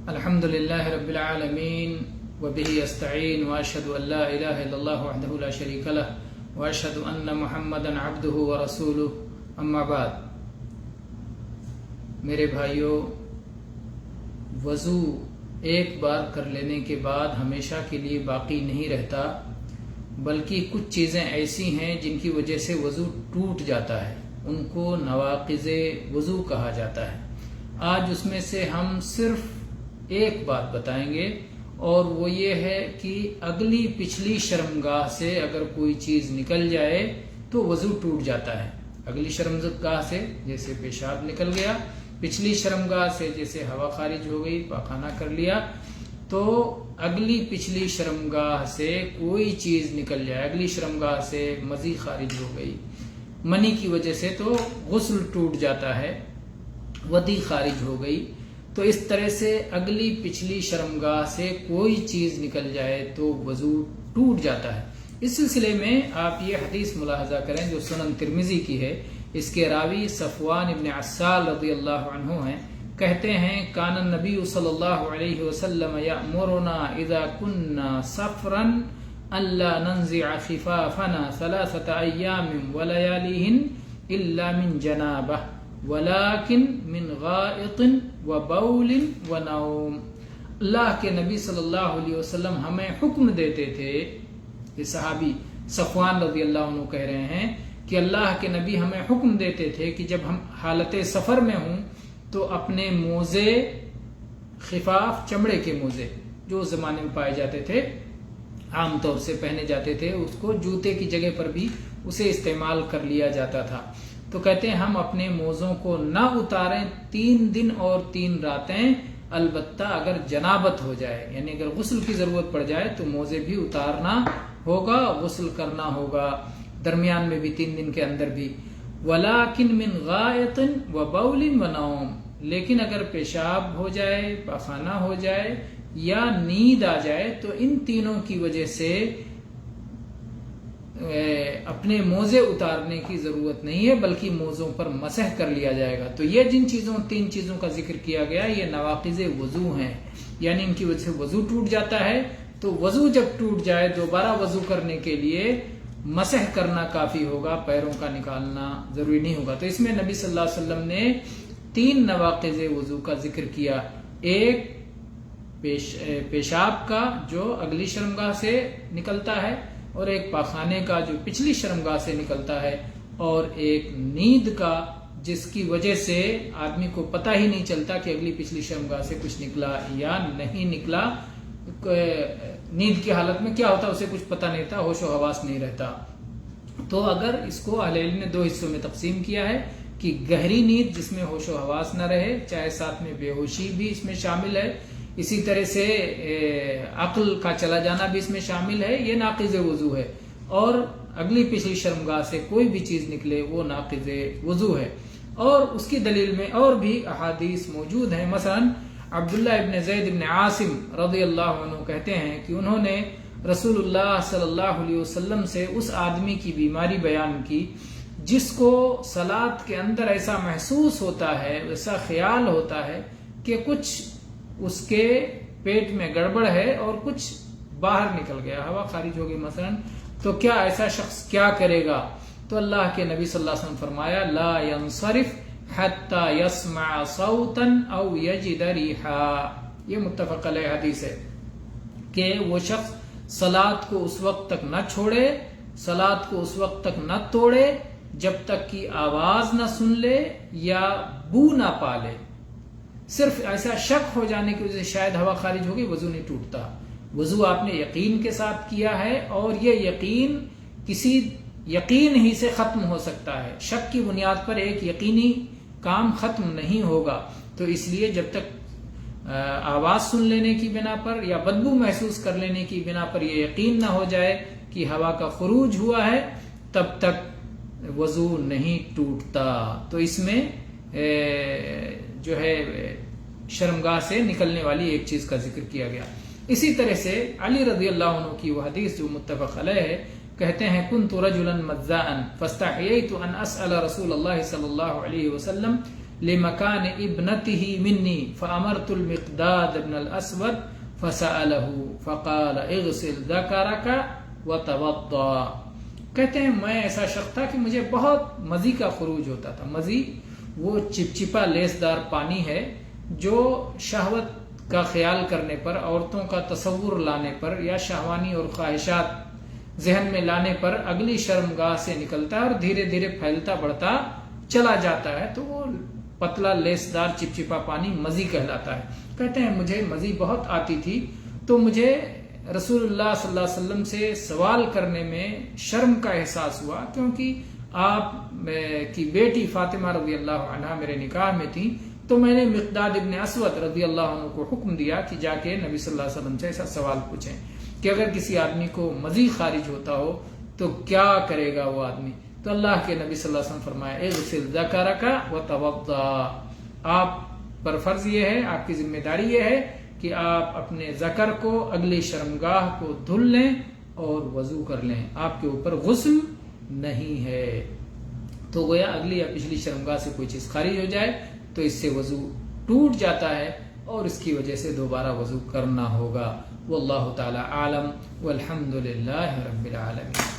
الحمد لله رب العالمين وبه استعين واشهد ان لا اله الا الله وحده لا شريك له واشهد ان محمدا عبده ورسوله اما بعد. میرے بھائیوں، وضو ایک بار کر لینے کے بعد ہمیشہ کے لیے باقی نہیں رہتا، بلکہ کچھ چیزیں ایسی ہیں جن کی وجہ سے وضو ٹوٹ جاتا ہے، ان کو نواقض وضو کہا جاتا ہے. آج اس میں سے ہم صرف ایک بات بتائیں گے، اور وہ یہ ہے کہ اگلی پچھلی شرمگاہ سے اگر کوئی چیز نکل جائے تو وضو ٹوٹ جاتا ہے. اگلی شرمگاہ سے جیسے پیشاب نکل گیا، پچھلی شرمگاہ سے جیسے ہوا خارج ہو گئی، پاخانہ کر لیا، تو اگلی پچھلی شرمگاہ سے کوئی چیز نکل جائے، اگلی شرمگاہ سے مزی خارج ہو گئی منی کی وجہ سے، تو غسل ٹوٹ جاتا ہے، ودی خارج ہو گئی. تو اس طرح سے اگلی پچھلی شرمگاہ سے کوئی چیز نکل جائے تو وضو ٹوٹ جاتا ہے. اس سلسلے میں آپ یہ حدیث ملاحظہ کریں جو سنن ترمذی کی ہے. اس کے راوی صفوان ابن عسال رضی اللہ عنہ ہیں. کہتے ہیں کان النبی صلی اللہ علیہ وسلم یأمرنا اذا كنا سفرا الا ننزع خفافنا 3 ایام ولياليهن الا من جنابه ولیکن من غائط وبول ونوم. اللہ کے نبی صلی اللہ علیہ وسلم ہمیں حکم دیتے تھے، یہ صحابی صفوان رضی اللہ عنہ کہہ رہے ہیں کہ اللہ کے نبی ہمیں حکم دیتے تھے کہ جب ہم حالت سفر میں ہوں تو اپنے موزے، خفاف چمڑے کے موزے جو اس زمانے میں پائے جاتے تھے، عام طور سے پہنے جاتے تھے، اس کو جوتے کی جگہ پر بھی اسے استعمال کر لیا جاتا تھا. تو کہتے ہیں ہم اپنے موزوں کو نہ اتاریں 3 دن اور 3 راتیں، البتہ اگر جنابت ہو جائے، یعنی اگر غسل کی ضرورت پڑ جائے تو موزے بھی اتارنا ہوگا، غسل کرنا ہوگا درمیان میں بھی 3 دن کے اندر بھی. وَلَٰكِن مِّن غَائِطٍ وَبَوْلٍ وَنَوْمٍ، لیکن اگر پیشاب ہو جائے، پاخانہ ہو جائے یا نیند آ جائے تو ان تینوں کی وجہ سے اپنے موزے اتارنے کی ضرورت نہیں ہے، بلکہ موزوں پر مسح کر لیا جائے گا. تو یہ جن 3 چیزوں کا ذکر کیا گیا یہ نواقض وضو ہیں، یعنی ان کی وجہ سے وضو ٹوٹ جاتا ہے. تو وضو جب ٹوٹ جائے دوبارہ وضو کرنے کے لیے مسح کرنا کافی ہوگا، پیروں کا نکالنا ضروری نہیں ہوگا. تو اس میں نبی صلی اللہ علیہ وسلم نے 3 نواقض وضو کا ذکر کیا. ایک پیشاب کا جو اگلی شرمگاہ سے نکلتا ہے، اور ایک پاخانے کا جو پچھلی شرمگاہ سے نکلتا ہے، اور ایک نیند کا جس کی وجہ سے آدمی کو پتہ ہی نہیں چلتا کہ اگلی پچھلی شرمگاہ سے کچھ نکلا یا نہیں نکلا. نیند کی حالت میں کیا ہوتا ہے اسے کچھ پتہ نہیں رہتا، ہوش و حواس نہیں رہتا. تو اگر اس کو اہل علم نے 2 حصوں میں تقسیم کیا ہے کہ گہری نیند جس میں ہوش و حواس نہ رہے، چاہے ساتھ میں بے ہوشی بھی اس میں شامل ہے، اسی طرح سے عقل کا چلا جانا بھی اس میں شامل ہے، یہ ناقض وضو ہے. اور اگلی پچھلی شرمگاہ سے کوئی بھی چیز نکلے وہ ناقض وضو ہے. اور اس کی دلیل میں اور بھی احادیث موجود ہیں. مثلا عبداللہ ابن زید ابن عاصم رضی اللہ عنہ کہتے ہیں کہ انہوں نے رسول اللہ صلی اللہ علیہ وسلم سے اس آدمی کی بیماری بیان کی جس کو صلات کے اندر ایسا محسوس ہوتا ہے، ایسا خیال ہوتا ہے کہ کچھ اس کے پیٹ میں گڑبڑ ہے اور کچھ باہر نکل گیا، ہوا خارج ہو گئی مثلا. تو کیا ایسا شخص کیا کرے گا؟ تو اللہ کے نبی صلی اللہ علیہ وسلم فرمایا لا ينصرف حتى يسمع صوتا او يجد ريحا. یہ متفق علیہ حدیث ہے کہ وہ شخص صلات کو اس وقت تک نہ چھوڑے، صلات کو اس وقت تک نہ توڑے جب تک کہ آواز نہ سن لے یا بو نہ پا لے. صرف ایسا شک ہو جانے کی وجہ سے شاید ہوا خارج ہوگی، وضو نہیں ٹوٹتا. وضو آپ نے یقین کے ساتھ کیا ہے، اور یہ یقین کسی یقین ہی سے ختم ہو سکتا ہے. شک کی بنیاد پر ایک یقینی کام ختم نہیں ہوگا. تو اس لیے جب تک آواز سن لینے کی بنا پر یا بدبو محسوس کر لینے کی بنا پر یہ یقین نہ ہو جائے کہ ہوا کا خروج ہوا ہے، تب تک وضو نہیں ٹوٹتا. تو اس میں جو ہے شرمگاہ سے نکلنے والی ایک چیز کا ذکر کیا گیا. اسی طرح سے علی رضی اللہ عنہ کی وہ حدیث جو متفق علیہ ہے، کہتے ہیں کنت رجلا مذاء فاستحییت ان اسأل رسول اللہ صلی اللہ علیہ وسلم لمکان ابنته منی فامرت المقداد ابن الاسود فسأله فقال اغسل ذکرک وتوضا. کہتے ہیں میں ایسا شخص تھا کہ مجھے بہت مزی کا خروج ہوتا تھا. مزی وہ چپچپا لیسدار پانی ہے جو شہوت کا خیال کرنے پر، عورتوں کا تصور لانے پر یا شہوانی اور خواہشات ذہن میں لانے پر اگلی شرمگاہ سے نکلتا ہے اور دھیرے دھیرے پھیلتا بڑھتا چلا جاتا ہے، تو وہ پتلا لیسدار چپچپا پانی مزی کہلاتا ہے. کہتے ہیں مجھے مزی بہت آتی تھی تو مجھے رسول اللہ صلی اللہ علیہ وسلم سے سوال کرنے میں شرم کا احساس ہوا، کیونکہ آپ کی بیٹی فاطمہ رضی اللہ عنہا میرے نکاح میں تھی. تو میں نے مقداد ابن اسود رضی اللہ عنہ کو حکم دیا کہ جا کے نبی صلی اللہ علیہ وسلم سے ایسا سوال پوچھیں کہ اگر کسی آدمی کو مزی خارج ہوتا ہو تو کیا کرے گا وہ آدمی. تو اللہ کے نبی صلی اللہ علیہ وسلم فرمایا اغسل ذکرک وتوضا. آپ پر فرض یہ ہے، آپ کی ذمہ داری یہ ہے کہ آپ اپنے ذکر کو اگلی شرمگاہ کو دھل لیں اور وضو کر لیں. آپ کے اوپر غسل نہیں ہے. تو گویا اگلی یا پچھلی شرمگاہ سے کوئی چیز خارج ہو جائے تو اس سے وضو ٹوٹ جاتا ہے اور اس کی وجہ سے دوبارہ وضو کرنا ہوگا. واللہ تعالی عالم والحمد للہ رب العالمین.